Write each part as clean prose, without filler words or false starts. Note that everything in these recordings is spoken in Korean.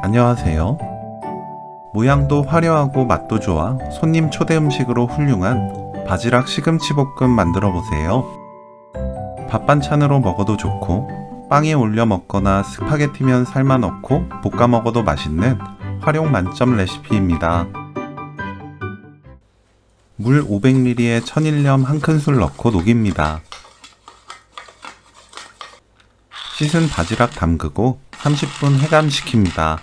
안녕하세요. 모양도 화려하고 맛도 좋아 손님 초대 음식으로 훌륭한 바지락 시금치 볶음 만들어 보세요. 밥 반찬으로 먹어도 좋고 빵에 올려 먹거나 스파게티면 삶아 넣고 볶아 먹어도 맛있는 활용 만점 레시피입니다. 물 500ml에 천일염 1큰술 넣고 녹입니다. 씻은 바지락 담그고 30분 해감시킵니다.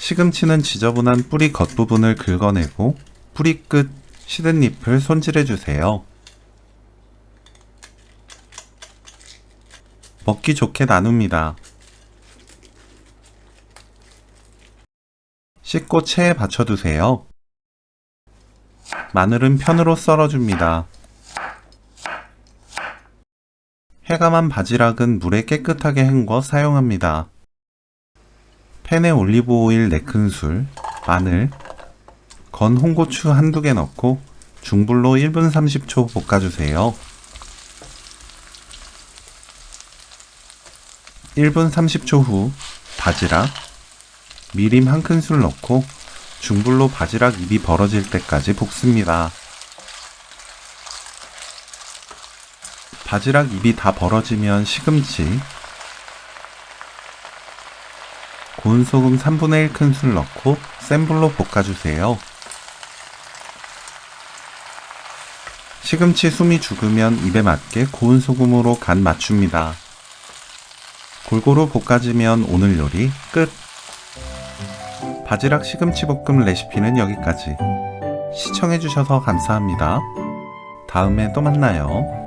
시금치는 지저분한 뿌리 겉부분을 긁어내고 뿌리 끝 시든 잎을 손질해주세요. 먹기 좋게 나눕니다. 씻고 체에 받쳐두세요. 마늘은 편으로 썰어줍니다. 해감한 바지락은 물에 깨끗하게 헹궈 사용합니다. 팬에 올리브 오일 4큰술, 마늘, 건 홍고추 한두 개 넣고 중불로 1분 30초 볶아주세요. 1분 30초 후 바지락, 미림 1큰술 넣고 중불로 바지락 잎이 벌어질 때까지 볶습니다. 바지락 잎이 다 벌어지면 시금치, 고운 소금 3분의 1큰술 넣고 센 불로 볶아주세요. 시금치 숨이 죽으면 입에 맞게 고운 소금으로 간 맞춥니다. 골고루 볶아지면 오늘 요리 끝! 바지락 시금치 볶음 레시피는 여기까지. 시청해주셔서 감사합니다. 다음에 또 만나요.